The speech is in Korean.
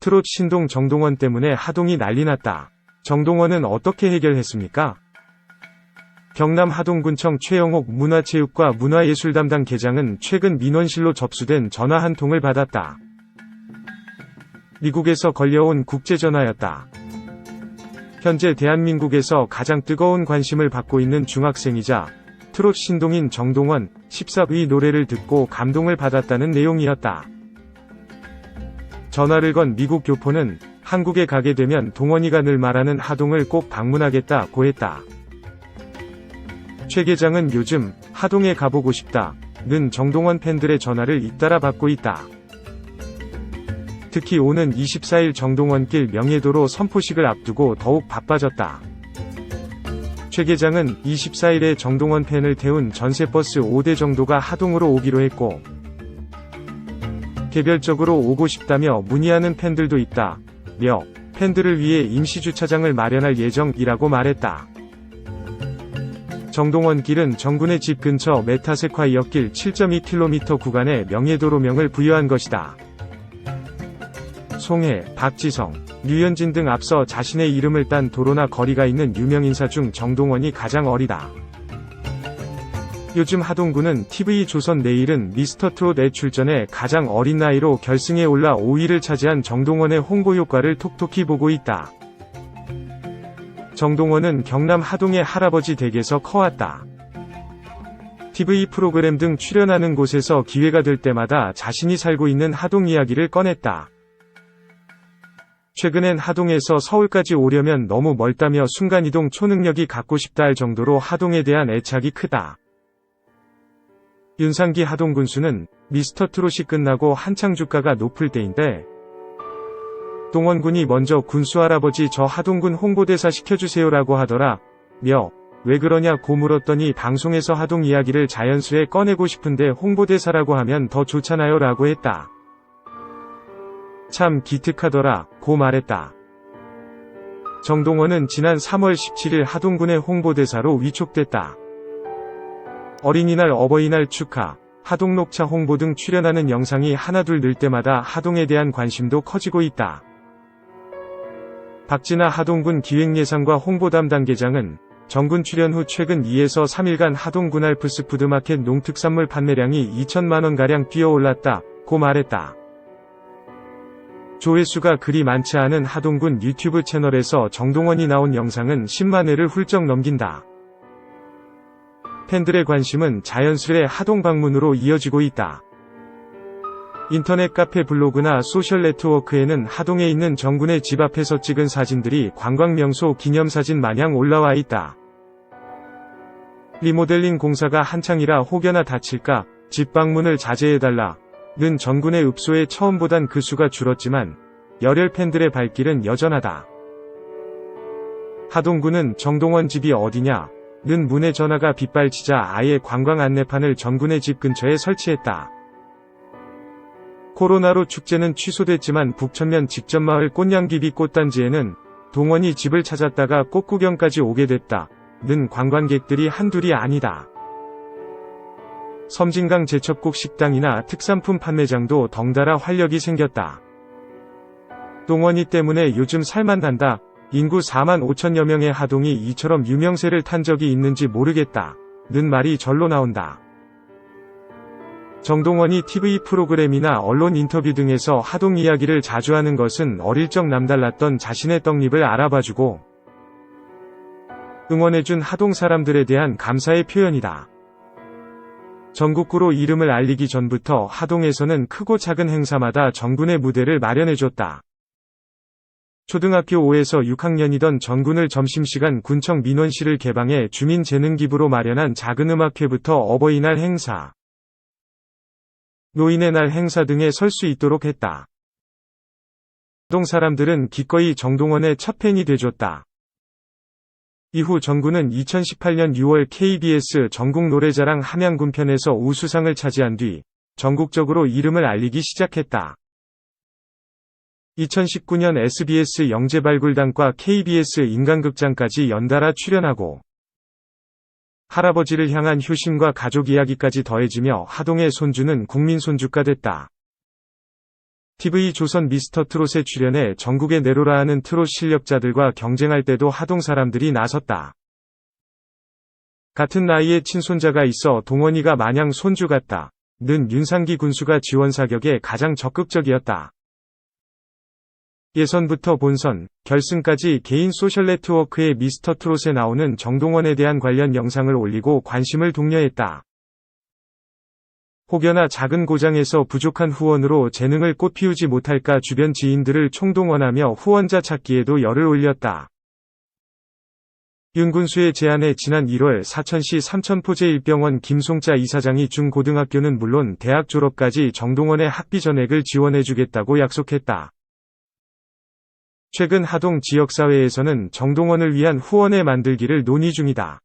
트롯 신동 정동원 때문에 하동이 난리 났다. 정동원은 어떻게 해결했습니까? 경남 하동군청 최영옥 문화체육과 문화예술 담당 계장은 최근 민원실로 접수된 전화 한 통을 받았다. 미국에서 걸려온 국제전화였다. 현재 대한민국에서 가장 뜨거운 관심을 받고 있는 중학생이자 트롯 신동인 정동원 14의 노래를 듣고 감동을 받았다는 내용이었다. 전화를 건 미국 교포는 한국에 가게 되면 동원이가 늘 말하는 하동을 꼭 방문하겠다고 했다. 최 계장은 요즘 하동에 가보고 싶다는 정동원 팬들의 전화를 잇따라 받고 있다. 특히 오는 24일 정동원길 명예도로 선포식을 앞두고 더욱 바빠졌다. 최 계장은 24일에 정동원 팬을 태운 전세버스 5대 정도가 하동으로 오기로 했고, 개별적으로 오고 싶다며 문의하는 팬들도 있다며 팬들을 위해 임시주차장을 마련할 예정이라고 말했다. 정동원 길은 정군의 집 근처 메타세콰이어길 7.2km 구간에 명예도로명을 부여한 것이다. 송혜, 박지성, 류현진 등 앞서 자신의 이름을 딴 도로나 거리가 있는 유명인사 중 정동원이 가장 어리다. 요즘 하동군은 TV조선 내일은 미스터트롯에 출전해 가장 어린 나이로 결승에 올라 5위를 차지한 정동원의 홍보 효과를 톡톡히 보고 있다. 정동원은 경남 하동의 할아버지 댁에서 커왔다. TV 프로그램 등 출연하는 곳에서 기회가 될 때마다 자신이 살고 있는 하동 이야기를 꺼냈다. 최근엔 하동에서 서울까지 오려면 너무 멀다며 순간이동 초능력이 갖고 싶다 할 정도로 하동에 대한 애착이 크다. 윤상기 하동 군수는 미스터트롯이 끝나고 한창 주가가 높을 때인데 동원군이 먼저 군수 할아버지 저 하동군 홍보대사 시켜주세요라고 하더라 며 왜 그러냐고 물었더니 방송에서 하동 이야기를 자연스레 꺼내고 싶은데 홍보대사라고 하면 더 좋잖아요 라고 했다. 참 기특하더라 고 말했다. 정동원은 지난 3월 17일 하동군의 홍보대사로 위촉됐다. 어린이날 어버이날 축하, 하동 녹차 홍보 등 출연하는 영상이 하나둘 늘 때마다 하동에 대한 관심도 커지고 있다. 박진아 하동군 기획예산과 홍보 담당 계장은 정군 출연 후 최근 2에서 3일간 하동군 알프스 푸드마켓 농특산물 판매량이 2천만원가량 뛰어올랐다고 말했다. 조회수가 그리 많지 않은 하동군 유튜브 채널에서 정동원이 나온 영상은 10만 회를 훌쩍 넘긴다. 팬들의 관심은 자연스레 하동 방문으로 이어지고 있다. 인터넷 카페 블로그나 소셜 네트워크에는 하동에 있는 정군의 집 앞에서 찍은 사진들이 관광명소 기념사진 마냥 올라와 있다. 리모델링 공사가 한창이라 혹여나 다칠까 집 방문을 자제해달라는 정군의 읍소에 처음보단 그 수가 줄었지만 열혈 팬들의 발길은 여전하다. 하동군은 정동원 집이 어디냐? 는 문의 전화가 빗발치자 아예 관광 안내판을 정군의 집 근처에 설치했다. 코로나로 축제는 취소됐지만 북천면 직전마을 꽃냥비비 꽃단지에는 동원이 집을 찾았다가 꽃구경까지 오게 됐다. 는 관광객들이 한둘이 아니다. 섬진강 제첩국 식당이나 특산품 판매장도 덩달아 활력이 생겼다. 동원이 때문에 요즘 살만한다. 인구 4만 5천여 명의 하동이 이처럼 유명세를 탄 적이 있는지 모르겠다. 는 말이 절로 나온다. 정동원이 TV 프로그램이나 언론 인터뷰 등에서 하동 이야기를 자주 하는 것은 어릴 적 남달랐던 자신의 떡잎을 알아봐주고 응원해준 하동 사람들에 대한 감사의 표현이다. 전국구로 이름을 알리기 전부터 하동에서는 크고 작은 행사마다 정군의 무대를 마련해줬다. 초등학교 5에서 6학년이던 정군을 점심시간 군청 민원실을 개방해 주민재능기부로 마련한 작은 음악회부터 어버이날 행사, 노인의 날 행사 등에 설 수 있도록 했다. 하동 사람들은 기꺼이 정동원의 첫 팬이 돼줬다. 이후 정군은 2018년 6월 KBS 전국 노래자랑 함양군편에서 우수상을 차지한 뒤 전국적으로 이름을 알리기 시작했다. 2019년 SBS 영재발굴단과 KBS 인간극장까지 연달아 출연하고 할아버지를 향한 효심과 가족 이야기까지 더해지며 하동의 손주는 국민 손주가 됐다. TV조선 미스터트롯에 출연해 전국에 내로라 하는 트롯 실력자들과 경쟁할 때도 하동 사람들이 나섰다. 같은 나이에 친손자가 있어 동원이가 마냥 손주 같다. 는 윤상기 군수가 지원 사격에 가장 적극적이었다. 예선부터 본선, 결승까지 개인 소셜 네트워크에 미스터트롯에 나오는 정동원에 대한 관련 영상을 올리고 관심을 독려했다. 혹여나 작은 고장에서 부족한 후원으로 재능을 꽃피우지 못할까 주변 지인들을 총동원하며 후원자 찾기에도 열을 올렸다. 윤 군수의 제안에 지난 1월 사천시 삼천포제일병원 김송자 이사장이 중고등학교는 물론 대학 졸업까지 정동원의 학비 전액을 지원해주겠다고 약속했다. 최근 하동 지역사회에서는 정동원을 위한 후원회 만들기를 논의 중이다.